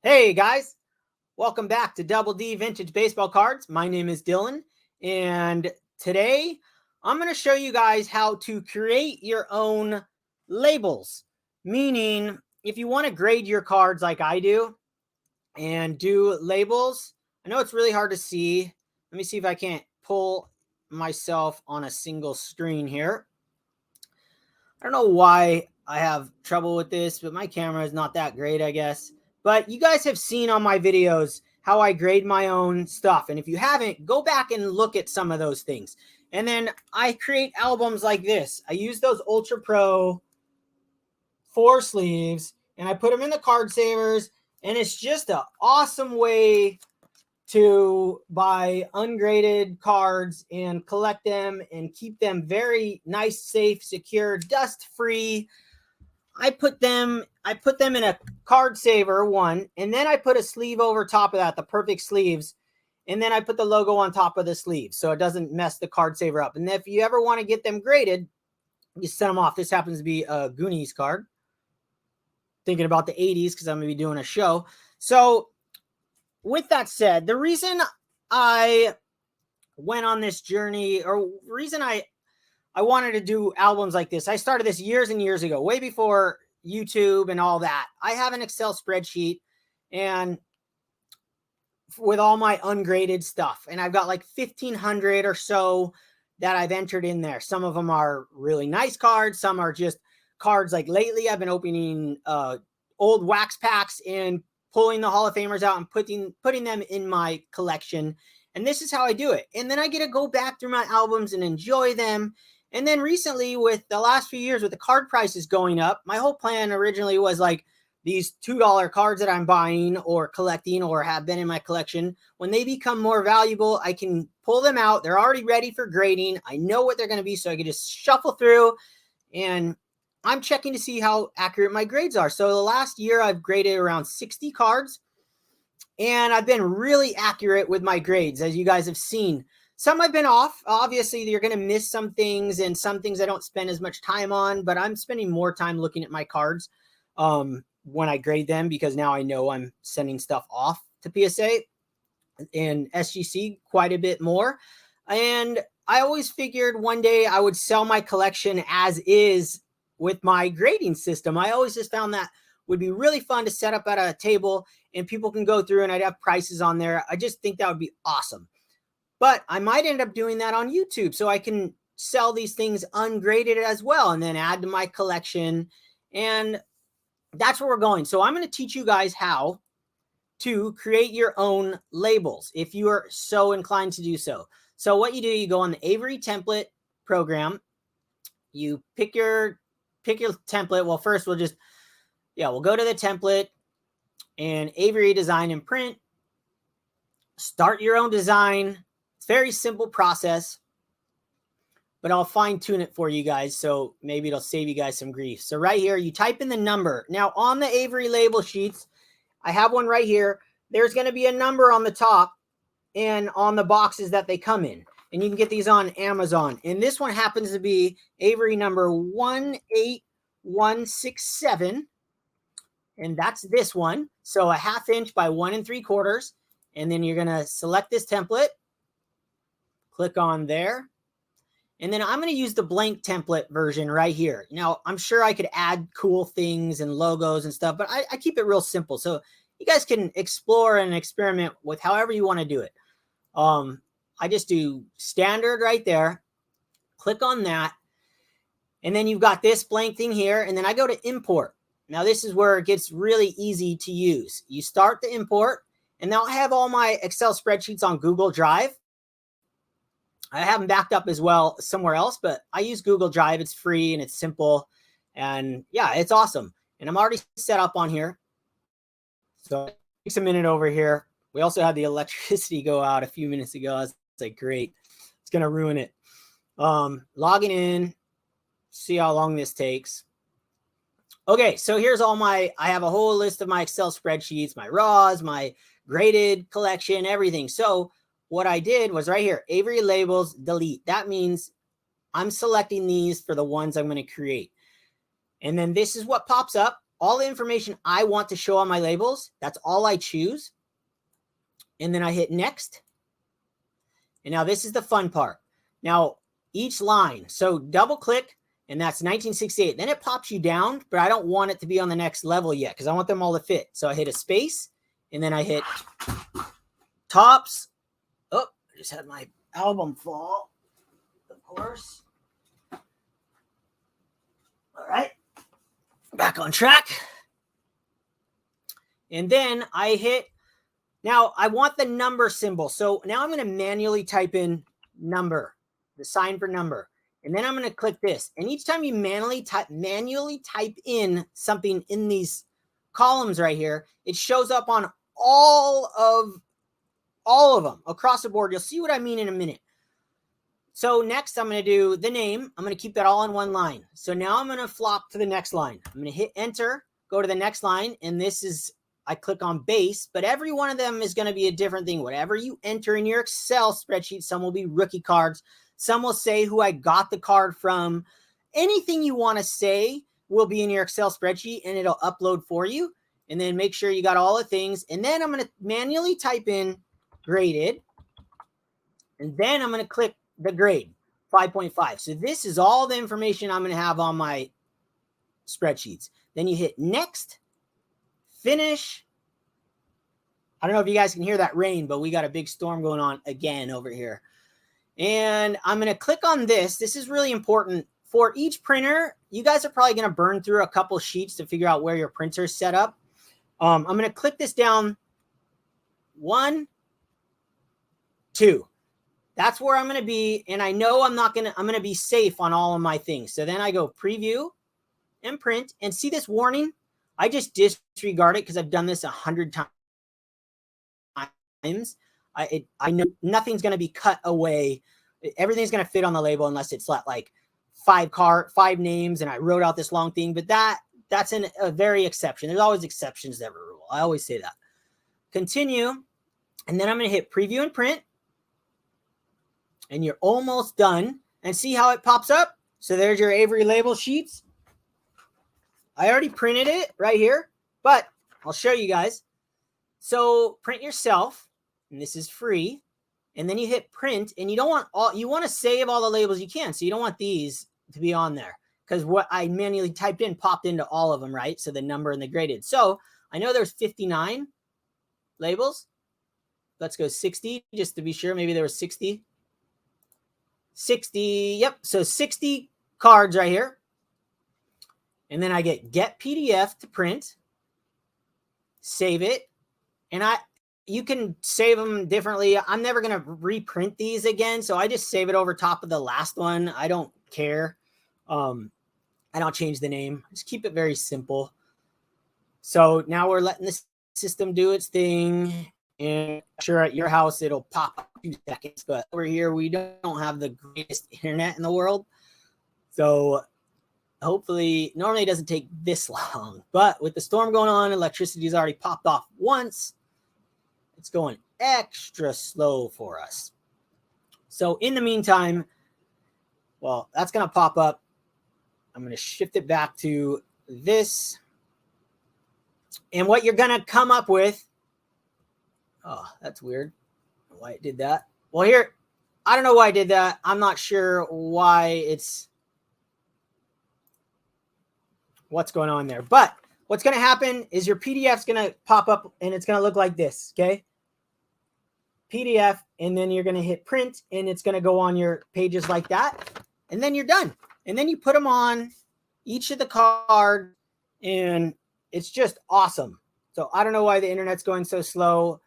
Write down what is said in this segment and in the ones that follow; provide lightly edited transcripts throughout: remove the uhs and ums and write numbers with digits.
Hey guys, welcome back to Double D Vintage Baseball Cards. My name is Dylan, and today I'm going to show you guys how to create your own labels. Meaning, if you want to grade your cards like I do and do labels, I know it's really hard to see. Let me see if I can't pull myself on a single screen here. I don't know why I have trouble with this, but my camera is not that great, I guess. But you guys have seen on my videos how I grade my own stuff. And if you haven't, go back and look at some of those things. And then I create albums like this. I use those Ultra Pro 4 sleeves and I put them in the card savers. And it's just an awesome way to buy ungraded cards and collect them and keep them very nice, safe, secure, dust-free. I put them in a card saver one, and then I put a sleeve over top of that, the perfect sleeves, and then I put the logo on top of the sleeve so it doesn't mess the card saver up. And if you ever want to get them graded, you send them off. This happens to be a Goonies card. Thinking about the 80s because I'm going to be doing a show. So with that said, the reason I went on this journey, or reason I wanted to do albums like this, I started this years and years ago, way before YouTube and all that. I have an Excel spreadsheet and with all my ungraded stuff, and I've got like 1,500 or so that I've entered in there. Some of them are really nice cards. Some are just cards. Like lately, I've been opening old wax packs and pulling the Hall of Famers out and putting them in my collection. And this is how I do it. And then I get to go back through my albums and enjoy them. And then recently, with the last few years, with the card prices going up, my whole plan originally was like these $2 cards that I'm buying or collecting or have been in my collection. When they become more valuable, I can pull them out. They're already ready for grading. I know what they're going to be, so I can just shuffle through, and I'm checking to see how accurate my grades are. So the last year I've graded around 60 cards, and I've been really accurate with my grades, as you guys have seen. Some I've been off. Obviously, you're going to miss some things, and some things I don't spend as much time on, but I'm spending more time looking at my cards when I grade them, because now I know I'm sending stuff off to PSA and SGC quite a bit more. And I always figured one day I would sell my collection as is with my grading system. I always just found that would be really fun to set up at a table and people can go through and I'd have prices on there. I just think that would be awesome. But I might end up doing that on YouTube so I can sell these things ungraded as well and then add to my collection. And that's where we're going. So I'm going to teach you guys how to create your own labels if you are so inclined to do so. So what you do, you go on the Avery template program. You pick your template. Well, first we'll go to the template and Avery design and print. Start your own design. It's a very simple process, but I'll fine tune it for you guys. So maybe it'll save you guys some grief. So right here, you type in the number. Now on the Avery label sheets, I have one right here. There's going to be a number on the top and on the boxes that they come in. And you can get these on Amazon. And this one happens to be Avery number 18167. And that's this one. So a 1/2 inch by 1 3/4. And then you're going to select this template. Click on there. And then I'm going to use the blank template version right here. Now, I'm sure I could add cool things and logos and stuff, but I keep it real simple. So you guys can explore and experiment with however you want to do it. I just do standard right there. Click on that. And then you've got this blank thing here. And then I go to import. Now, this is where it gets really easy to use. You start the import. And now I have all my Excel spreadsheets on Google Drive. I have them backed up as well somewhere else, but I use Google Drive. It's free and it's simple. And yeah, it's awesome. And I'm already set up on here. So it takes a minute over here. We also had the electricity go out a few minutes ago. It's like, great. It's going to ruin it. Logging in. See how long this takes. Okay, so here's I have a whole list of my Excel spreadsheets, my raws, my graded collection, everything. So what I did was right here, Avery labels, delete. That means I'm selecting these for the ones I'm going to create. And then this is what pops up. all the information I want to show on my labels. That's all I choose. And then I hit next. And now this is the fun part. Now, each line, so double click, and that's 1968. Then it pops you down, but I don't want it to be on the next level yet because I want them all to fit. So I hit a space, and then I hit tops. Oh, I just had my album fall, of course. All right, back on track. And then I hit, now I want the number symbol. So now I'm going to manually type in number, the sign for number. And then I'm going to click this. And each time you manually type in something in these columns right here, it shows up on all of them across the board. You'll see what I mean in a minute. So next I'm going to do the name. I'm going to keep that all in one line. So now I'm going to flop to the next line. I'm going to hit enter, go to the next line. And this is, I click on base, but every one of them is going to be a different thing. Whatever you enter in your Excel spreadsheet, some will be rookie cards. Some will say who I got the card from. Anything you want to say will be in your Excel spreadsheet and it'll upload for you. And then make sure you got all the things. And then I'm going to manually type in graded. And then I'm going to click the grade, 5.5. So this is all the information I'm going to have on my spreadsheets. Then you hit next, finish. I don't know if you guys can hear that rain, but we got a big storm going on again over here. And I'm going to click on this. This is really important. For each printer, you guys are probably going to burn through a couple sheets to figure out where your printer is set up. I'm going to click this down. 1, 2. That's where I'm going to be. And I know I'm going to be safe on all of my things. So then I go preview and print and see this warning. I just disregard it because I've done this 100 times. I know nothing's going to be cut away. Everything's going to fit on the label unless it's like 5 names and I wrote out this long thing. But that's a very exception. There's always exceptions to every rule. I always say that. Continue. And then I'm going to hit preview and print. And you're almost done. And see how it pops up? So there's your Avery label sheets. I already printed it right here, but I'll show you guys. So print yourself, and this is free. And then you hit print, and you don't want you want to save all the labels you can. So you don't want these to be on there because what I manually typed in popped into all of them, right? So the number and the graded. So I know there's 59 labels. Let's go 60 just to be sure. Maybe there was 60. 60, yep. So 60 cards right here. And then I get PDF to print, save it. And you can save them differently. I'm never going to reprint these again. So I just save it over top of the last one. I don't care. I don't change the name. Just keep it very simple. So now we're letting the system do its thing. And I'm sure at your house, it'll pop up 2 seconds. But over here, we don't have the greatest internet in the world. So hopefully, normally it doesn't take this long. But with the storm going on, electricity's already popped off once. It's going extra slow for us. So in the meantime, well, that's going to pop up. I'm going to shift it back to this. And what you're going to come up with, oh, that's weird. Why it did that. Well, here, I don't know why I did that. I'm not sure what's going on there. But what's going to happen is your PDF's going to pop up and it's going to look like this, okay? PDF, and then you're going to hit print, and it's going to go on your pages like that, and then you're done. And then you put them on each of the cards, and it's just awesome. So I don't know why the internet's going so slow,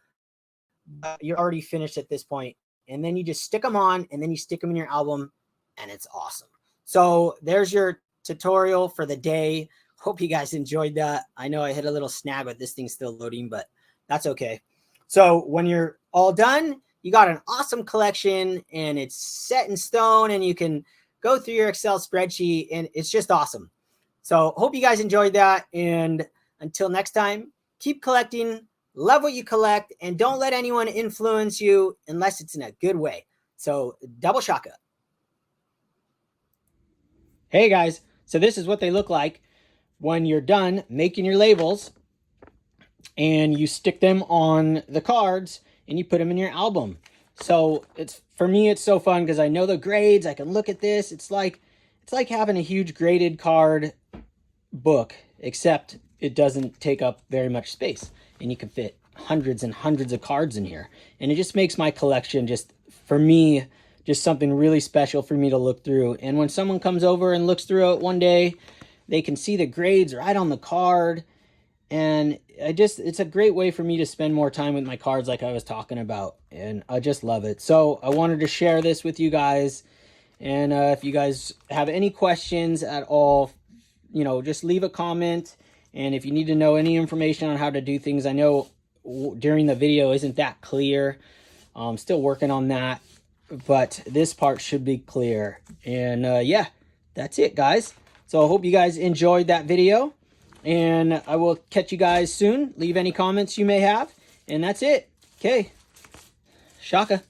but you're already finished at this point. And then you just stick them on, and then you stick them in your album, and it's awesome. So there's your tutorial for the day. Hope you guys enjoyed that. I know I hit a little snag with this thing still loading, but that's okay. So when you're all done, you got an awesome collection, and it's set in stone, and you can go through your Excel spreadsheet, and it's just awesome. So hope you guys enjoyed that. And until next time, keep collecting, love what you collect, and don't let anyone influence you unless it's in a good way. So double shaka. Hey guys, so this is what they look like. when you're done making your labels, and you stick them on the cards and you put them in your album. So for me, it's so fun because I know the grades. I can look at this. It's like having a huge graded card book, except it doesn't take up very much space, and you can fit hundreds and hundreds of cards in here. And it just makes my collection, just for me, just something really special for me to look through. And when someone comes over and looks through it one day, they can see the grades right on the card. And it's a great way for me to spend more time with my cards, like I was talking about, and I just love it. So I wanted to share this with you guys. And if you guys have any questions at all, just leave a comment. And if you need to know any information on how to do things, I know during the video isn't that clear. I'm still working on that, but this part should be clear. And yeah, that's it, guys. So I hope you guys enjoyed that video, and I will catch you guys soon. Leave any comments you may have, and that's it. Okay, Shaka.